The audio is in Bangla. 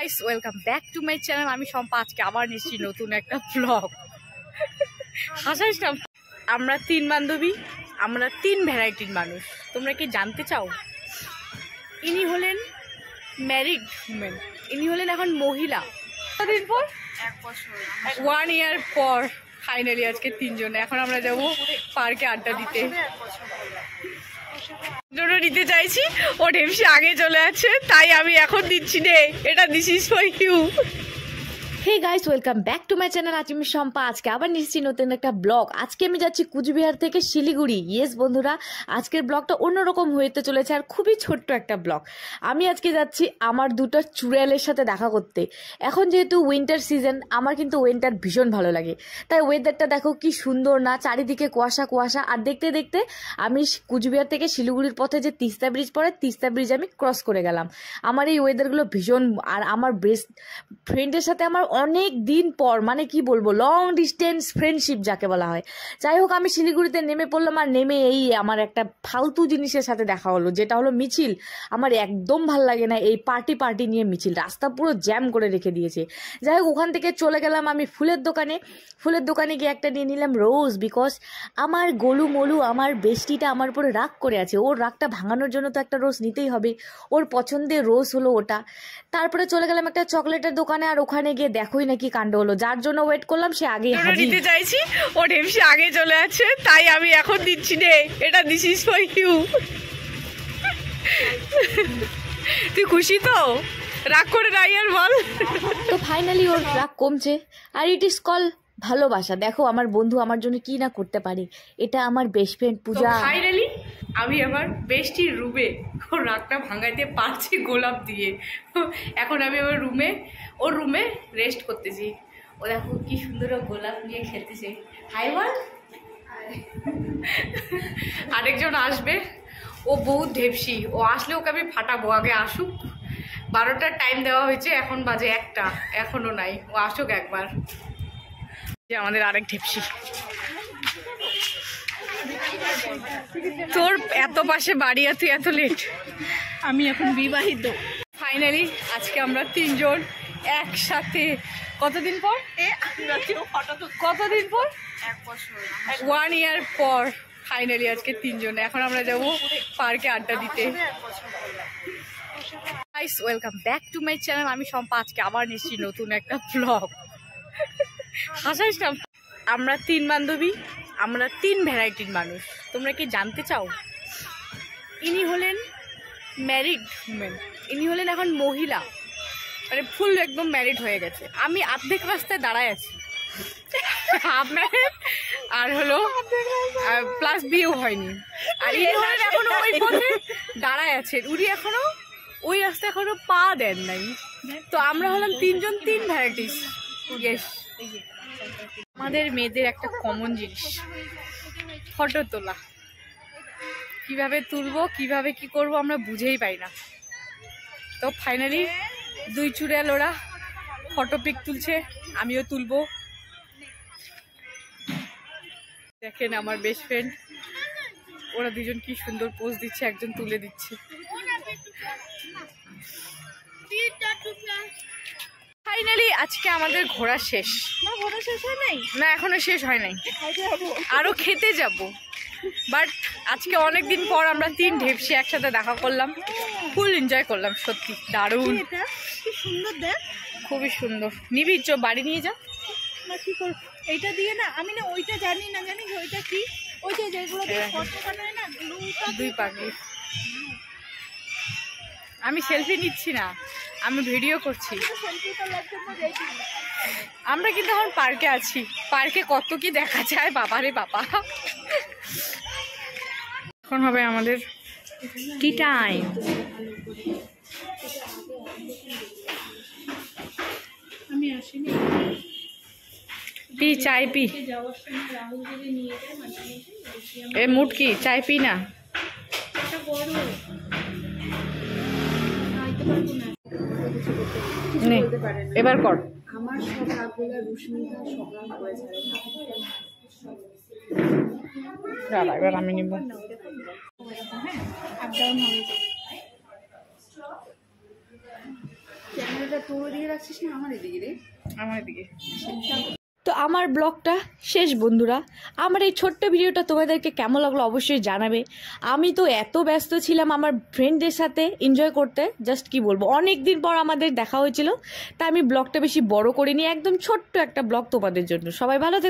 Guys welcome back to my channel. আমি সম্পা আজকে আবার নিচ্ছি নতুন একটা ব্লগ। হাসাইস না। আমরা তিন বান্ধবী, আমরা তিন ভ্যারাইটির মানুষ। তোমরা কি জানতে চাও? ইনি হলেন ম্যারিড উমেন, ইনি হলেন এখন মহিলা। কতদিন পর? 1 বছর, 1 ইয়ার পর ফাইনালি আজকে তিনজন। এখন আমরা যাবো পার্কে আড্ডা দিতে। জন্য নিতে চাইছি, ও ঢেমসি আগে চলে আছে, তাই আমি এখন দিচ্ছি রে। এটা this is for you. Hey guys welcome back to my channel. আজ আমি সম্পা আজকে আবার নিচ্ছি নতুন একটা ব্লগ। আজকে আমি যাচ্ছি কুচবিহার থেকে শিলিগুড়ি। ইয়েস বন্ধুরা, আজকের ব্লগটা অন্যরকম হতে চলেছে আর খুবই ছোট্ট একটা ব্লগ। আমি আজকে যাচ্ছি আমার দুটো চুড়ালের সাথে দেখা করতে। এখন যেহেতু উইন্টার সিজন, আমার কিন্তু উইন্টার ভীষণ ভালো লাগে। তাই ওয়েদারটা দেখো কি সুন্দর না, চারিদিকে কুয়াশা কুয়াশা। আর দেখতে দেখতে আমি কুচবিহার থেকে শিলিগুড়ির পথে যে তিস্তা ব্রিজ পড়ে, তিস্তা ব্রিজ আমি ক্রস করে গেলাম। আমার এই ওয়েদারগুলো ভীষণ, আর আমার বেস্ট ফ্রেন্ডের সাথে আমার অনেক দিন পর, মানে কি বলবো, লং ডিস্টেন্স ফ্রেন্ডশিপ যাকে বলা হয়। যাই হোক, আমি শিলিগুড়িতে নেমে পড়লাম, আর নেমে এই আমার একটা ফালতু জিনিসের সাথে দেখা হলো, যেটা হলো মিছিল। আমার একদম ভাল লাগে না এই পার্টি পার্টি নিয়ে মিছিল, রাস্তা পুরো জ্যাম করে রেখে দিয়েছে। যাই হোক, ওখান থেকে চলে গেলাম আমি ফুলের দোকানে। ফুলের দোকানে গিয়ে একটা নিয়ে নিলাম রোজ, বিকজ আমার গোলু মলু, আমার বেস্টিটা আমার উপরে রাগ করে আছে। ওর রাগটা ভাঙানোর জন্য তো একটা রোজ নিতেই হবে। ওর পছন্দের রোজ হলো ওটা। তারপরে চলে গেলাম একটা চকলেটের দোকানে, আর ওখানে গিয়ে দেখোই না কি কাণ্ড হলো। যার জন্য ওয়েট করলাম সে আগে নিতে চাইছি, ও ঢেমসি আগে চলে আছে, তাই আমি এখন দিচ্ছি রে। এটা দিস ইজ ফর ইউ। তুই খুশি তো? রাগ করে নাই আর বল। তো ফাইনালি ওর রাগ কমছে, আর ইট ইজ কল ভালোবাসা। দেখো আমার বন্ধু আমার জন্য কি না করতে পারে। এটা আমার বেস্ট ফ্রেন্ড পূজা। ফাইনালি আমি আমার বেস্টির রুমে, ওর রাগটা ভাঙাইতে পারছি গোলাপ দিয়ে। এখন আমি আমার রুমে, ওর রুমে রেস্ট করতেছি। ও দেখো কি সুন্দর গোলাপ নিয়ে খেলতেছে। হাই বল। আরেকজন আসবে, ও বহুত ঢেপসি। ও আসলে ওকে আমি ফাটাবো। আগে আসুক। 12টার টাইম দেওয়া হয়েছে, এখন বাজে 1টা, এখনো নাই। ও আসুক একবার। আমাদের আরেক ঢেপসি। তোর এত পাশে বাড়ি, তুই এত লেট। আমি এখন বিবাহিত। ফাইনালি আজকে আমরা তিনজন একসাথে। কতদিন পর? কতদিন পর? 1 বছর, 1 ইয়ার পর ফাইনালি আজকে তিনজন। এখন আমরা যাবো পার্কে আড্ডা দিতে। Guys welcome back to my channel. আমি সম্পা আজকে আবার নিচ্ছি নতুন একটা ব্লগ। হাসাইস না। আমরা তিন বান্ধবী, আমরা তিন ভ্যারাইটির মানুষ। তোমরা কি জানতে চাও? ইনি হলেন ম্যারিড উমেন, ইনি হলেন এখন মহিলা, মানে ফুল একদম ম্যারিড হয়ে গেছে। আমি অর্ধেক রাস্তায় দাঁড়ায় আছি, আর হলো প্লাস বিয়েও হয়নি। আর ইনি হলেন এখনো ওই পথে দাঁড়ায় আছেন, উনি এখনো ওই রাস্তায় এখনো পা দেন নাই। তো আমরা হলাম তিনজন, তিন ভ্যারাইটিস। ইয়েস, আমাদের মেয়েদের একটা কমন জিনিস ফটো তোলা। কিভাবে তুলবো, কিভাবে কি করব আমরা বুঝেই পাই না। তো ফাইনালি দুই চুড়াল ওরা ফটো পিক তুলছে, আমিও তুলবো। দেখেন আমার বেস্ট ফ্রেন্ড, ওরা দুজন কি সুন্দর পোজ দিচ্ছে, একজন তুলে দিচ্ছে। ফাইনালি আজকে আমাদের ঘোরা শেষ। ঘোরা শেষ হয় নাই? না, এখনো শেষ হয় নাই, আরো খেতে যাব। বাট আজকে অনেকদিন পর আমরা তিন ঢেপসি একসাথে দেখা করলাম, ফুল এনজয় করলাম। সত্যি দারুণ, সুন্দর দেখ, খুবই সুন্দর। নিবি? চো বাড়ি নিয়ে যা। না কি করব এইটা দিয়ে? না আমি না ওইটা জানি না, জানিস ওইটা কি? ওই যে যেগুলো দিয়ে ফটো বানায় না, দুই পাখি। আমি সেলফি নিচ্ছি না, আমি ভিডিও করছি। আমরা কিন্তু এখন পার্কে আছি, পার্কে কত কি দেখা যায় বাবারে বাবা। এখন হবে আমাদের টি টাইম। আমি আসিনি। পি, চাই পি। এ মুটকি চাই পি না। এবার কর। আমার সব রাগগুলো রুস্মিতা সবরাম করে ছাড়ে। এবার আমি নিব। আপ ডাউন হয়ে যায়। ক্যামেরাটা তোর দিকে রাখছিস না আমার এদিকে রে? আমার এদিকে। তো আমার ব্লগটা শেষ বন্ধুরা। আমার এই ছোট্ট ভিডিওটা তোমাদেরকে কেমন লাগলো অবশ্যই জানাবে। আমি তো এত ব্যস্ত ছিলাম আমার ফ্রেন্ডদের সাথে এনজয় করতে, জাস্ট কি বলবো, অনেক দিন পর আমাদের দেখা হয়েছিল, তাই আমি ব্লগটা বেশি বড় করিনি, একদম ছোট্ট একটা ব্লগ তোমাদের জন্য। সবাই ভালো থেকো।